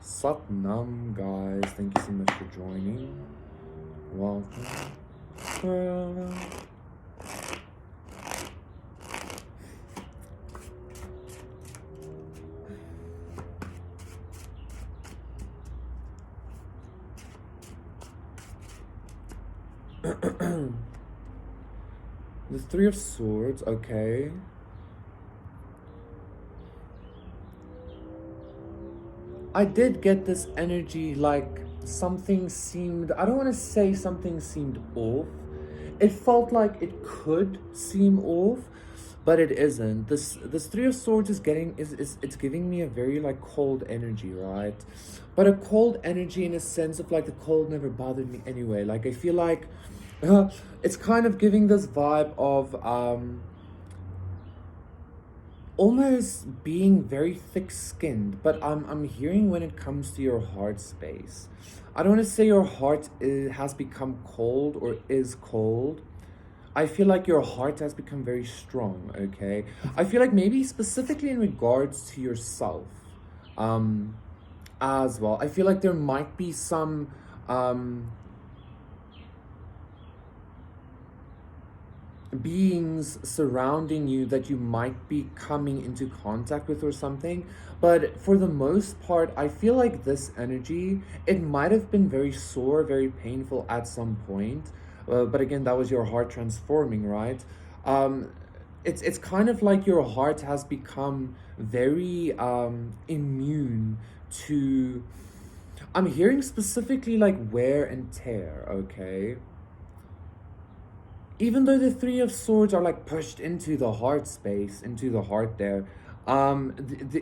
Satnam, guys. Thank you so much for joining. Welcome. The Three of Swords, okay. I did get this energy like something seemed, I don't want to say something seemed off. It felt like it could seem off, but it isn't. This Three of Swords is getting is it's giving me a very like cold energy, right? But a cold energy in a sense of like the cold never bothered me anyway. Like I feel like it's kind of giving this vibe of almost being very thick-skinned, but I'm hearing when it comes to your heart space. I don't want to say your heart has become cold or is cold. I feel like your heart has become very strong, okay? I feel like maybe specifically in regards to yourself, um, as well. I feel like there might be some beings surrounding you that you might be coming into contact with or something, but for the most part I feel like this energy, it might have been very sore, very painful at some point, but again, that was your heart transforming, right? um it's kind of like your heart has become very immune to, I'm hearing specifically like wear and tear, okay? Even though the Three of Swords are like pushed into the heart space, into the heart there,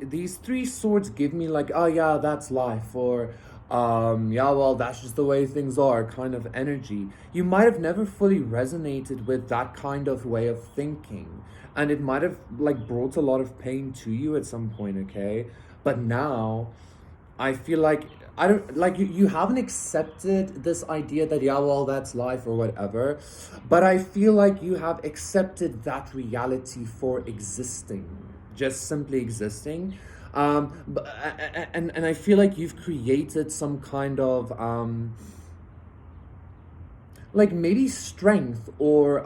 these three swords give me like, oh yeah, that's life, or yeah, well, that's just the way things are kind of energy. You might have never fully resonated with that kind of way of thinking, and it might have like brought a lot of pain to you at some point, okay? But now I feel like I don't like you haven't accepted this idea that yeah, well, that's life or whatever, but I feel like you have accepted that reality for existing, just simply existing. And I feel like you've created some kind of like maybe strength or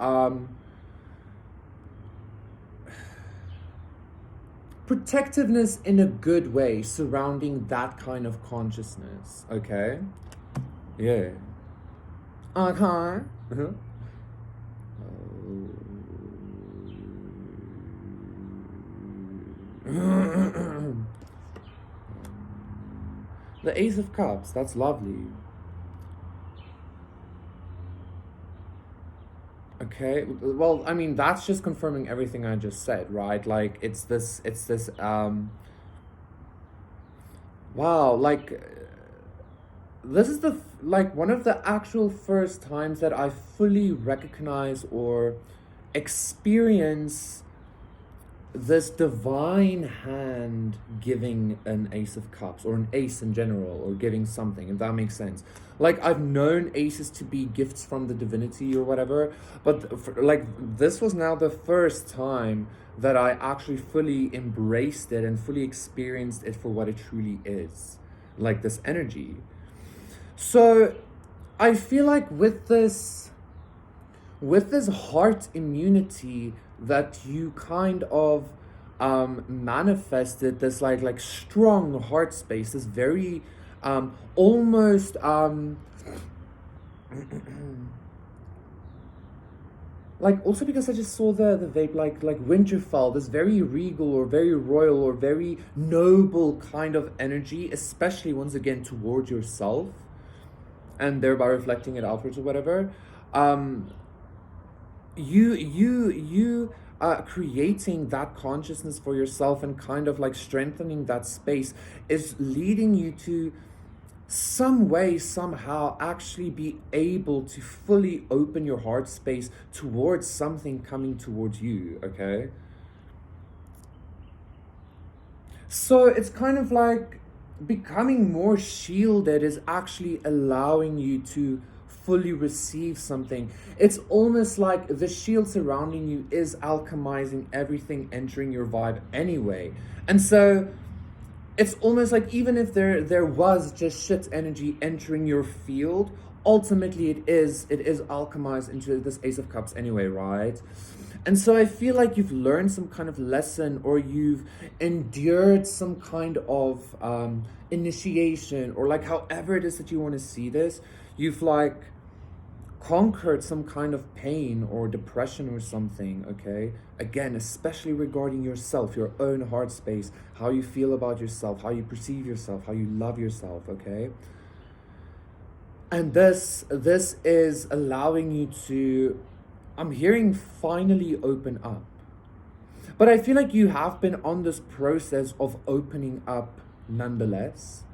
protectiveness in a good way surrounding that kind of consciousness, okay? Yeah. Okay. Uh-huh. The Ace of Cups, that's lovely. Okay, well, I mean, that's just confirming everything I just said, right? Like, it's this, wow, like, this is like, one of the actual first times that I fully recognize or experience this divine hand giving an Ace of Cups, or an ace in general, or giving something, if that makes sense. Like, I've known aces to be gifts from the divinity or whatever, but like, this was now the first time that I actually fully embraced it and fully experienced it for what it truly is, like this energy. So I feel like with this heart immunity that you kind of manifested, this like strong heart space, this very almost like, also because I just saw the vape, like Winterfell, this very regal or very royal or very noble kind of energy, especially once again towards yourself, and thereby reflecting it outwards or whatever. um you creating that consciousness for yourself and kind of like strengthening that space is leading you to some way, somehow, actually be able to fully open your heart space towards something coming towards you, okay? So it's kind of like becoming more shielded is actually allowing you to fully receive something. It's almost like the shield surrounding you is alchemizing everything entering your vibe anyway. And so it's almost like even if there was just shit energy entering your field, ultimately it is alchemized into this Ace of Cups anyway, right? And so I feel like you've learned some kind of lesson, or you've endured some kind of initiation, or like however it is that you want to see this. You've like conquered some kind of pain or depression or something, okay? Again, especially regarding yourself, your own heart space, how you feel about yourself, how you perceive yourself, how you love yourself, okay? And this is allowing you to, I'm hearing, finally open up. But I feel like you have been on this process of opening up nonetheless.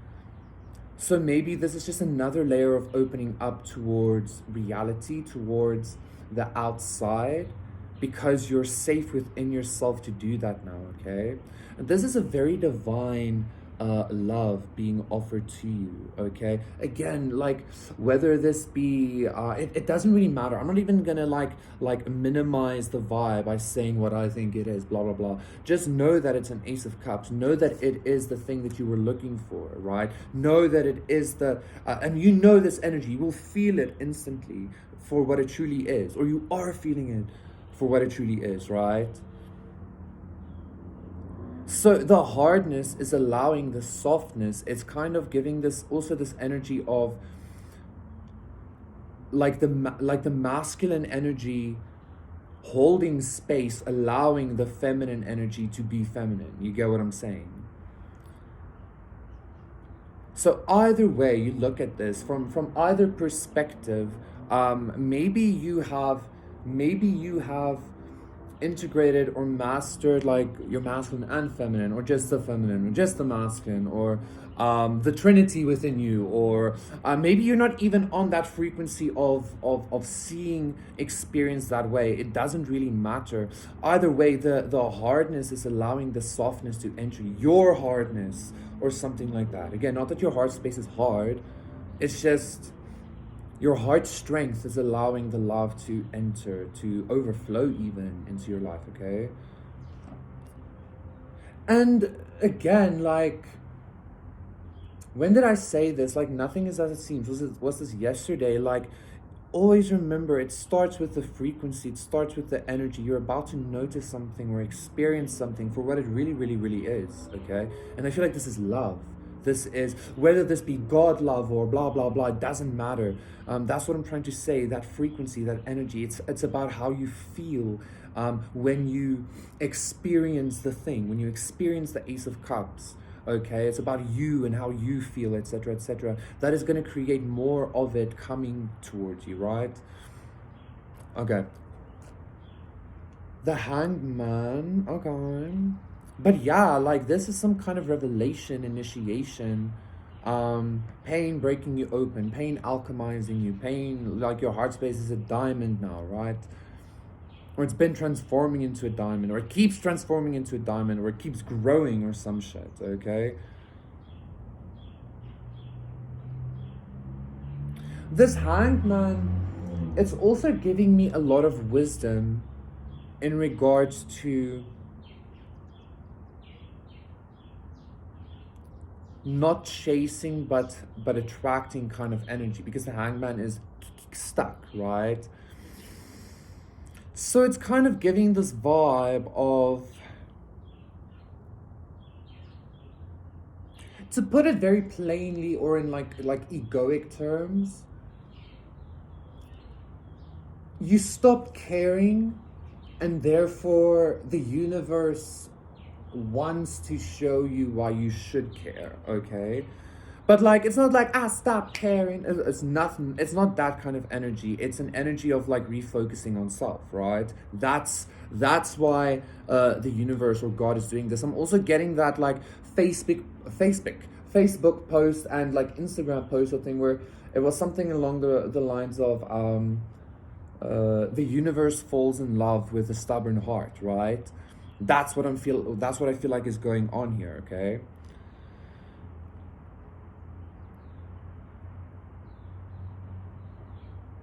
So maybe this is just another layer of opening up towards reality, towards the outside, because you're safe within yourself to do that now, okay? And this is a very divine love being offered to you, okay? Again, like whether this be, it doesn't really matter. I'm not even gonna like minimize the vibe by saying what I think it is, blah, blah, blah. Just know that it's an Ace of Cups. Know that it is the thing that you were looking for, right? Know that it is the, and you know this energy, you will feel it instantly for what it truly is, or you are feeling it for what it truly is, right? So the hardness is allowing the softness. It's kind of giving this also this energy of like the masculine energy holding space, allowing the feminine energy to be feminine. You get what I'm saying? So either way you look at this, from either perspective, maybe you have integrated or mastered like your masculine and feminine, or just the feminine, or just the masculine, or the trinity within you, or maybe you're not even on that frequency of seeing experience that way. It doesn't really matter. Either way, the hardness is allowing the softness to enter your hardness, or something like that. Again, not that your heart space is hard, it's just your heart strength is allowing the love to enter, to overflow even into your life, okay? And again, like, when did I say this? Like, nothing is as it seems. Was this yesterday? Like, always remember, it starts with the frequency. It starts with the energy. You're about to notice something or experience something for what it really, really, really is, okay? And I feel like this is love. This is, whether this be God love or blah, blah, blah, it doesn't matter. That's what I'm trying to say, that frequency, that energy. It's about how you feel when you experience the thing, when you experience the Ace of Cups, okay? It's about you and how you feel, etc., etc. That is going to create more of it coming towards you, right? Okay. The Hanged Man, okay. But yeah, like this is some kind of revelation, initiation, pain breaking you open, pain alchemizing you, pain, like your heart space is a diamond now, right? Or it's been transforming into a diamond, or it keeps transforming into a diamond, or it keeps growing, or some shit, okay? This Hanged Man, it's also giving me a lot of wisdom in regards to not chasing but attracting kind of energy, because the Hangman is stuck, right? So it's kind of giving this vibe of, to put it very plainly or in like egoic terms, you stop caring, and therefore the universe wants to show you why you should care, okay? But like, it's not like, stop caring. It's nothing. It's not that kind of energy. It's an energy of like refocusing on self, right? That's why the universe or God is doing this. I'm also getting that like Facebook post and like Instagram post or thing where it was something along the lines of the universe falls in love with a stubborn heart, right? That's what I feel like is going on here, okay?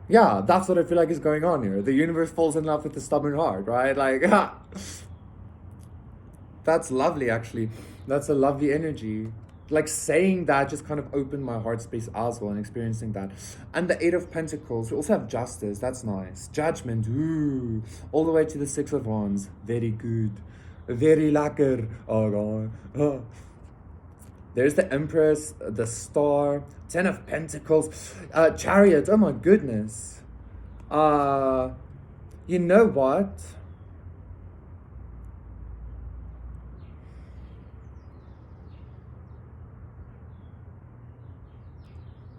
Yeah, that's what I feel like is going on here. The universe falls in love with the stubborn heart, right? Like, that's lovely, actually. That's a lovely energy. Like saying that just kind of opened my heart space as well and experiencing that. And the Eight of Pentacles, we also have Justice, that's nice. Judgment, ooh. All the way to the Six of Wands, very good. Very lekker. Oh god. Oh. There's the Empress, the Star, Ten of Pentacles, Chariot, oh my goodness. You know what?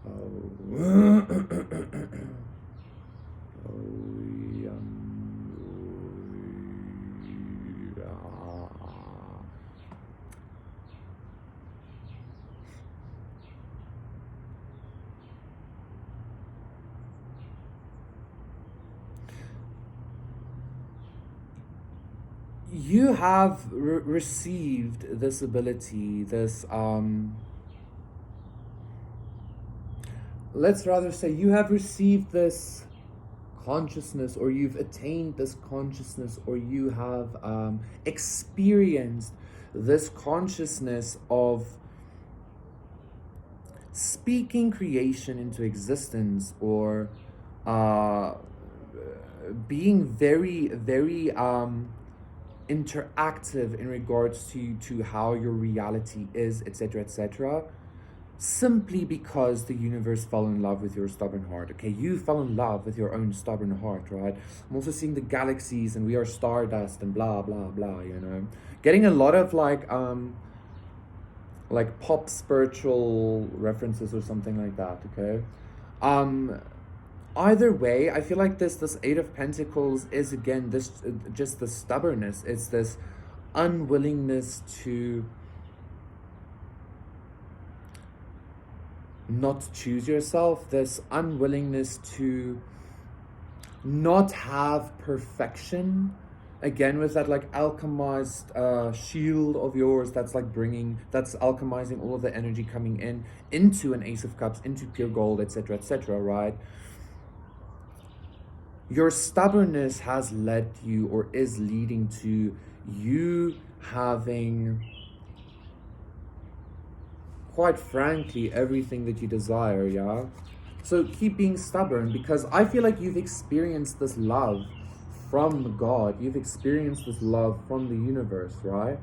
Oh. You have received this ability, this let's rather say you have received this consciousness, or you've attained this consciousness, or you have experienced this consciousness of speaking creation into existence, or being very, very interactive in regards to how your reality is, etc., etc., simply because the universe fell in love with your stubborn heart. Okay, you fell in love with your own stubborn heart, right? I'm also seeing the galaxies, and we are stardust, and blah blah blah, you know, getting a lot of like pop spiritual references or something like that. Okay, either way, I feel like this Eight of Pentacles is again this just the stubbornness. It's this unwillingness to not choose yourself, this unwillingness to not have perfection, again with that like alchemized shield of yours that's like that's alchemizing all of the energy coming into an Ace of Cups, into pure gold, etc., etc., right? Your stubbornness has led you, or is leading to you having, quite frankly, everything that you desire, yeah? So keep being stubborn, because I feel like you've experienced this love from God. You've experienced this love from the universe, right?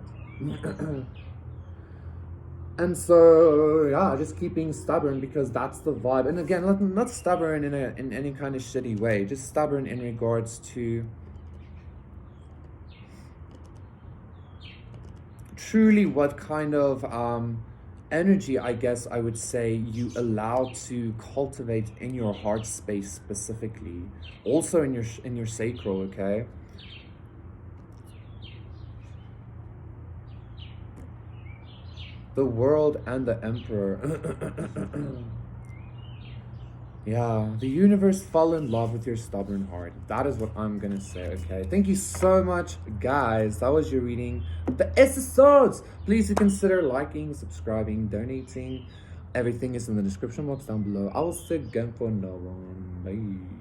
And so, yeah, just keep being stubborn, because that's the vibe. And again, not stubborn in any kind of shitty way. Just stubborn in regards to truly what kind of energy, I guess I would say, you allow to cultivate in your heart space specifically, also in your sacral. Okay, the World and the Emperor. Yeah, the universe fell in love with your stubborn heart. That is what I'm gonna say, okay? Thank you so much, guys. That was your reading. The episodes! Please do consider liking, subscribing, donating. Everything is in the description box down below. I will see you again for another one. Bye.